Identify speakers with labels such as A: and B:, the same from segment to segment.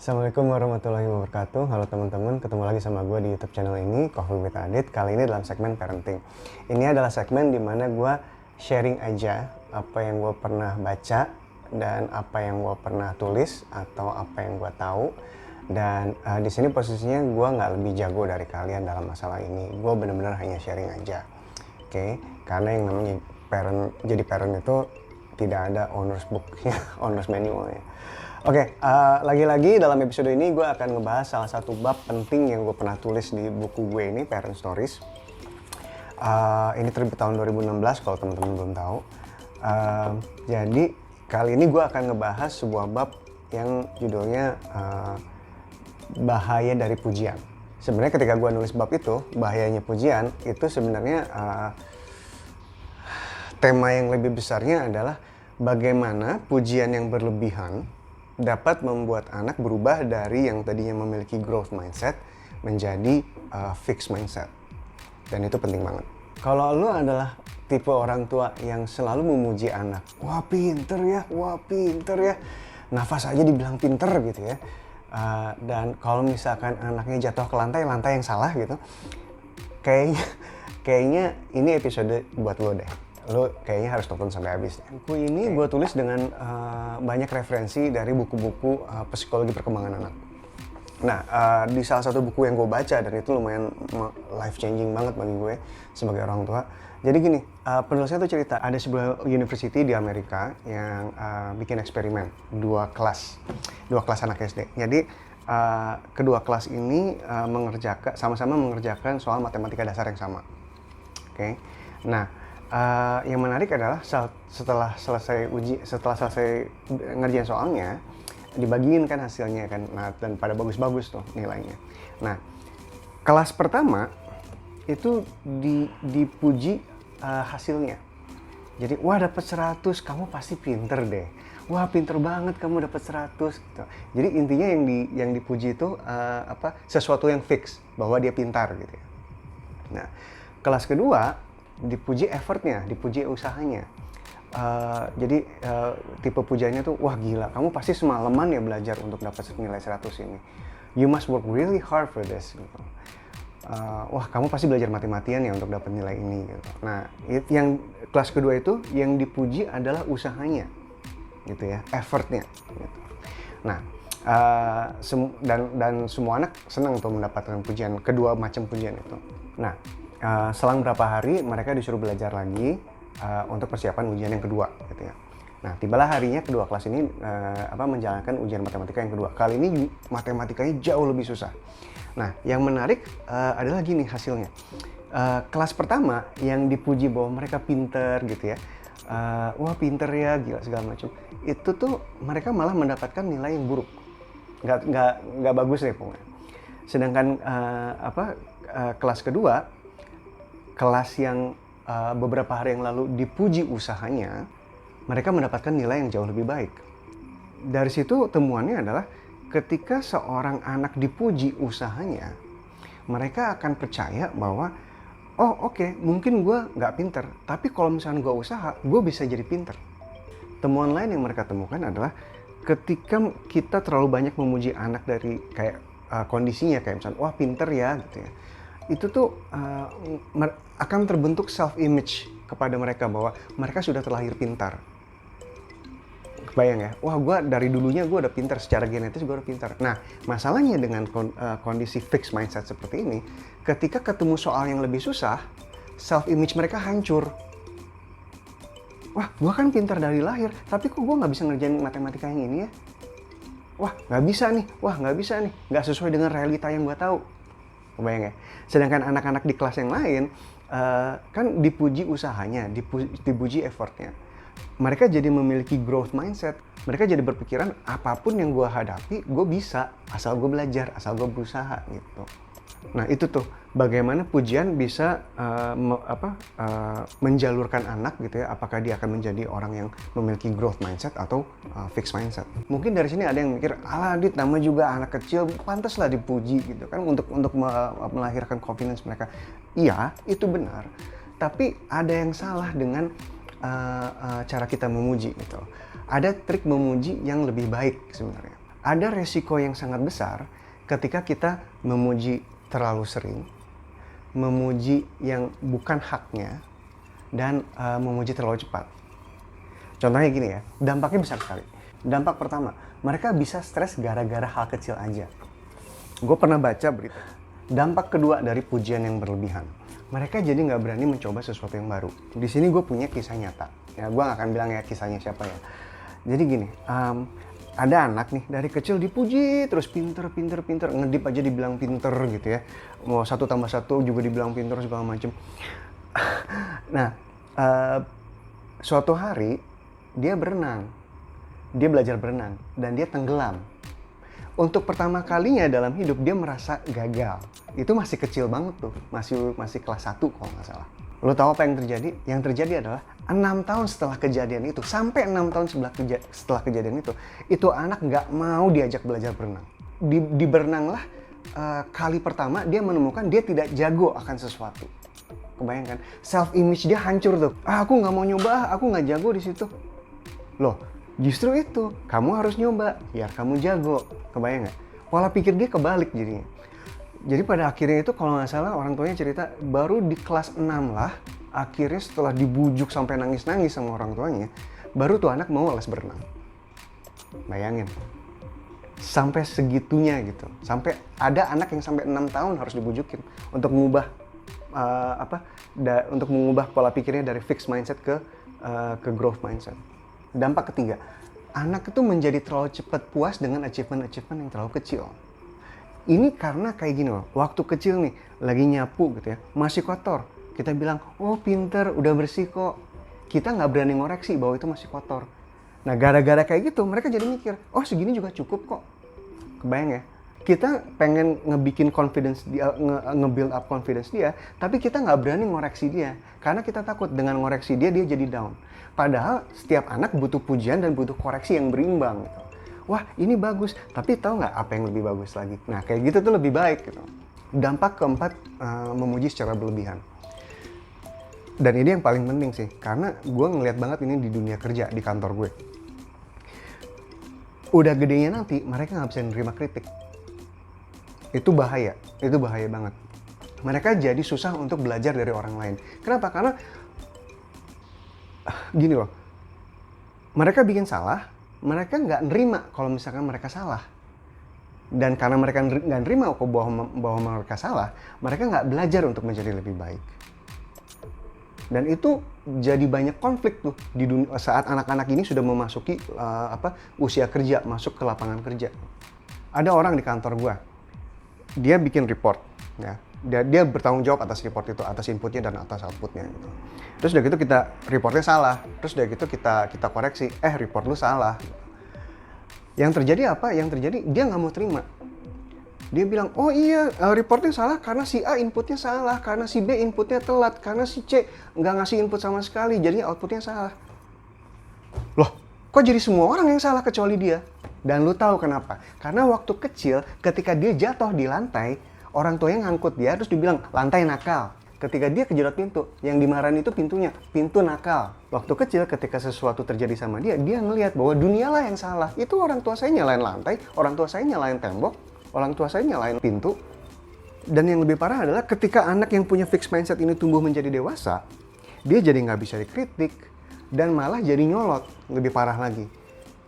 A: Assalamualaikum warahmatullahi wabarakatuh. Halo teman-teman, ketemu lagi sama gue di YouTube channel ini, Coffee with Adit. Kali ini dalam segmen parenting. Ini adalah segmen dimana gue sharing aja apa yang gue pernah baca dan apa yang gue pernah tulis atau apa yang gue tahu. Dan di sini posisinya gue nggak lebih jago dari kalian dalam masalah ini. Gue benar-benar hanya sharing aja, oke? Karena yang namanya jadi parent itu tidak ada owner's book, owner's manual ya. Oke, lagi-lagi dalam episode ini gue akan ngebahas salah satu bab penting yang gue pernah tulis di buku gue ini, Parent Stories. Ini terbit tahun 2016 kalau teman-teman belum tahu. Jadi kali ini gue akan ngebahas sebuah bab yang judulnya bahaya dari pujian. Sebenarnya ketika gue nulis bab itu, bahayanya pujian, itu sebenarnya tema yang lebih besarnya adalah bagaimana pujian yang berlebihan dapat membuat anak berubah dari yang tadinya memiliki growth mindset menjadi fixed mindset. Dan itu penting banget. Kalau lu adalah tipe orang tua yang selalu memuji anak, wah pinter ya, nafas aja dibilang pinter gitu ya. Dan kalau misalkan anaknya jatuh ke lantai yang salah gitu, kayaknya ini episode buat lo deh. Lo kayaknya harus tonton sampai habis. Buku ini gue tulis dengan banyak referensi dari buku-buku psikologi perkembangan anak. Nah, di salah satu buku yang gue baca dan itu lumayan life changing banget bagi gue sebagai orang tua. Jadi gini, penulisnya tuh cerita ada sebuah university di Amerika yang bikin eksperimen dua kelas anak SD. Jadi kedua kelas ini sama-sama mengerjakan soal matematika dasar yang sama. Oke. Nah, yang menarik adalah setelah selesai ngerjain soalnya, dibagiin kan hasilnya kan, nah, dan pada bagus-bagus tuh nilainya. Nah, kelas pertama itu dipuji hasilnya. Jadi, wah dapat 100, kamu pasti pinter deh. Wah pinter banget kamu dapat 100 gitu. Jadi intinya yang dipuji itu sesuatu yang fix, bahwa dia pintar gitu ya. Nah, kelas kedua dipuji effortnya, dipuji usahanya. Jadi tipe pujiannya tuh, wah gila, kamu pasti semalaman ya belajar untuk dapat nilai 100 ini. You must work really hard for this. Gitu. Wah kamu pasti belajar mati-matian ya untuk dapat nilai ini. Gitu. Nah, yang kelas kedua itu yang dipuji adalah usahanya, gitu ya, effortnya. Gitu. Nah, dan semua anak senang tuh mendapatkan pujian, kedua macam pujian itu. Nah, selang berapa hari mereka disuruh belajar lagi untuk persiapan ujian yang kedua gitu ya. Nah, tibalah harinya kedua kelas ini menjalankan ujian matematika yang kedua. Kali ini matematikanya jauh lebih susah. Nah, yang menarik adalah gini hasilnya. Kelas pertama yang dipuji bahwa mereka pinter gitu ya. Wah pinter ya, gila segala macam. Itu tuh mereka malah mendapatkan nilai yang buruk. Nggak bagus deh pokoknya. Sedangkan kelas kedua, kelas yang beberapa hari yang lalu dipuji usahanya, mereka mendapatkan nilai yang jauh lebih baik. Dari situ temuannya adalah ketika seorang anak dipuji usahanya, mereka akan percaya bahwa oke, mungkin gue nggak pinter, tapi kalau misalnya gue usaha, gue bisa jadi pinter. Temuan lain yang mereka temukan adalah ketika kita terlalu banyak memuji anak dari kayak kondisinya, kayak misalnya wah pinter ya gitu ya, itu tuh akan terbentuk self-image kepada mereka bahwa mereka sudah terlahir pintar. Kebayang ya, wah gue dari dulunya gue udah pintar, secara genetis gue udah pintar. Nah, masalahnya dengan kondisi fixed mindset seperti ini, ketika ketemu soal yang lebih susah, self-image mereka hancur. Wah, gue kan pintar dari lahir, tapi kok gue nggak bisa ngerjain matematika yang ini ya? Wah, nggak bisa nih, nggak sesuai dengan realita yang gue tahu. Kebayang ya? Sedangkan anak-anak di kelas yang lain kan dipuji usahanya, dipuji effortnya. Mereka jadi memiliki growth mindset. Mereka jadi berpikiran apapun yang gue hadapi, gue bisa asal gue belajar, asal gue berusaha gitu. Nah itu tuh bagaimana pujian bisa menjalurkan anak gitu ya, apakah dia akan menjadi orang yang memiliki growth mindset atau fixed mindset. Mungkin dari sini ada yang mikir, alah Dit, nama juga anak kecil, pantas lah dipuji gitu kan untuk melahirkan confidence mereka. Iya, itu benar. Tapi ada yang salah dengan cara kita memuji gitu. Ada trik memuji yang lebih baik sebenarnya. ada resiko yang sangat besar ketika kita memuji terlalu sering, memuji yang bukan haknya, dan memuji terlalu cepat. Contohnya gini ya, dampaknya besar sekali. Dampak pertama, mereka bisa stres gara-gara hal kecil aja. Gue pernah baca berita. Dampak kedua dari pujian yang berlebihan, mereka jadi nggak berani mencoba sesuatu yang baru. Di sini gue punya kisah nyata. Ya, gue nggak akan bilang ya kisahnya siapa ya. Jadi gini, ada anak nih dari kecil dipuji terus pinter, ngedip aja dibilang pinter gitu ya. Mau 1+1 juga dibilang pinter segala macem. Nah, suatu hari dia berenang, dia belajar berenang dan dia tenggelam. Untuk pertama kalinya dalam hidup dia merasa gagal. Itu masih kecil banget tuh, masih kelas 1 kalau nggak salah. Lo tahu apa yang terjadi? Yang terjadi adalah 6 tahun setelah kejadian itu, sampai 6 tahun setelah kejadian itu anak nggak mau diajak belajar berenang. Di berenanglah kali pertama dia menemukan dia tidak jago akan sesuatu. Kebayangkan, self image dia hancur tuh. Aku nggak mau nyoba, aku nggak jago di situ. Loh, justru itu, kamu harus nyoba, biar kamu jago. Kebayang nggak? Pola pikir dia kebalik jadinya. Jadi pada akhirnya itu kalau nggak salah orang tuanya cerita, baru di kelas 6 lah, akhirnya setelah dibujuk sampai nangis-nangis sama orang tuanya, baru tuh anak mau les berenang. Bayangin. Sampai segitunya gitu. Sampai ada anak yang sampai 6 tahun harus dibujukin untuk mengubah untuk mengubah pola pikirnya dari fixed mindset ke growth mindset. Dampak ketiga, anak itu menjadi terlalu cepat puas dengan achievement yang terlalu kecil. Ini karena kayak gini loh, waktu kecil nih, lagi nyapu gitu ya, masih kotor. Kita bilang, oh pinter, udah bersih kok. Kita nggak berani ngoreksi bahwa itu masih kotor. Nah gara-gara kayak gitu, mereka jadi mikir, oh segini juga cukup kok. Kebayang ya? Kita pengen ngebikin confidence dia, nge-build up confidence dia, tapi kita nggak berani ngoreksi dia. Karena kita takut dengan ngoreksi dia jadi down. Padahal setiap anak butuh pujian dan butuh koreksi yang berimbang gitu. Wah ini bagus, tapi tahu nggak apa yang lebih bagus lagi? Nah kayak gitu tuh lebih baik gitu. Dampak keempat, memuji secara berlebihan. Dan ini yang paling penting sih, karena gue ngeliat banget ini di dunia kerja, di kantor gue. Udah gedenya nanti, mereka nggak bisa nerima kritik. Itu bahaya banget. Mereka jadi susah untuk belajar dari orang lain. Kenapa? Karena gini loh, mereka bikin salah, mereka nggak nerima kalau misalkan mereka salah. Dan karena mereka nggak nerima bahwa mereka salah, mereka nggak belajar untuk menjadi lebih baik. Dan itu jadi banyak konflik tuh di dunia saat anak-anak ini sudah memasuki usia kerja, masuk ke lapangan kerja. Ada orang di kantor gua, dia bikin report, ya. Dia bertanggung jawab atas report itu, atas inputnya dan atas outputnya gitu. Terus udah gitu reportnya salah, terus udah gitu kita koreksi, report lu salah. Yang terjadi apa? Yang terjadi dia nggak mau terima. Dia bilang, oh iya reportnya salah karena si A inputnya salah, karena si B inputnya telat, karena si C nggak ngasih input sama sekali, jadinya outputnya salah. Loh, kok jadi semua orang yang salah kecuali dia? Dan lu tahu kenapa? Karena waktu kecil ketika dia jatuh di lantai, orang tuanya ngangkut dia terus dibilang lantai nakal. Ketika dia kejedot pintu, yang dimarahin itu pintunya, pintu nakal. Waktu kecil ketika sesuatu terjadi sama dia ngelihat bahwa dunialah yang salah. Itu orang tua saya nyalain lantai, orang tua saya nyalain tembok, orang tua saya nyalain pintu. Dan yang lebih parah adalah ketika anak yang punya fixed mindset ini tumbuh menjadi dewasa, dia jadi nggak bisa dikritik dan malah jadi nyolot, lebih parah lagi.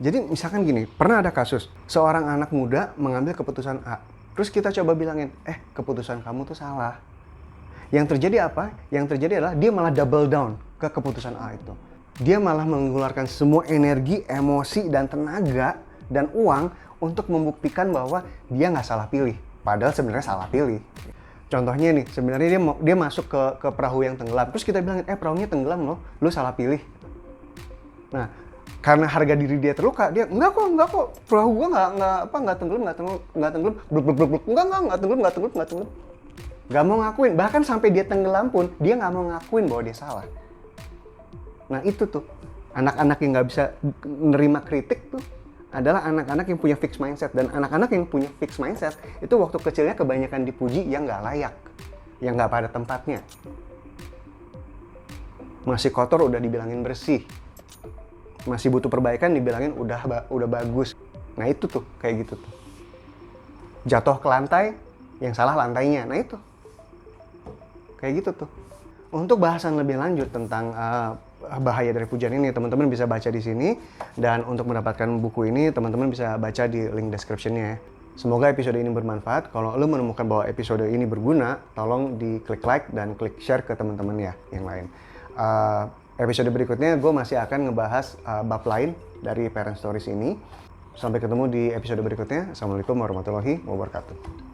A: Jadi misalkan gini, pernah ada kasus, seorang anak muda mengambil keputusan A. Terus kita coba bilangin, keputusan kamu tuh salah. Yang terjadi apa? Yang terjadi adalah dia malah double down ke keputusan A itu. Dia malah mengeluarkan semua energi, emosi, dan tenaga, dan uang untuk membuktikan bahwa dia nggak salah pilih. Padahal sebenarnya salah pilih. Contohnya nih, sebenarnya dia masuk ke perahu yang tenggelam. Terus kita bilangin, perahunya tenggelam loh, lu salah pilih. Nah, karena harga diri dia terluka, dia enggak kok, perahu gua nggak tenggelam, enggak tenggelam. Nggak mau ngakuin, bahkan sampai dia tenggelam pun dia nggak mau ngakuin bahwa dia salah. Nah itu tuh, anak-anak yang nggak bisa nerima kritik tuh adalah anak-anak yang punya fixed mindset. Dan anak-anak yang punya fixed mindset itu waktu kecilnya kebanyakan dipuji yang nggak layak, yang nggak pada tempatnya. Masih kotor udah dibilangin bersih, masih butuh perbaikan dibilangin udah bagus. Nah itu tuh, kayak gitu tuh. Jatuh ke lantai, yang salah lantainya. Nah itu. Kayak gitu tuh. Untuk bahasan lebih lanjut tentang bahaya dari pujian ini, teman-teman bisa baca di sini. Dan untuk mendapatkan buku ini, teman-teman bisa baca di link description-nya ya. Semoga episode ini bermanfaat. Kalau lo menemukan bahwa episode ini berguna, tolong diklik like dan klik share ke teman-teman ya yang lain. Episode berikutnya gue masih akan ngebahas bab lain dari Parent Stories ini. Sampai ketemu di episode berikutnya. Assalamualaikum warahmatullahi wabarakatuh.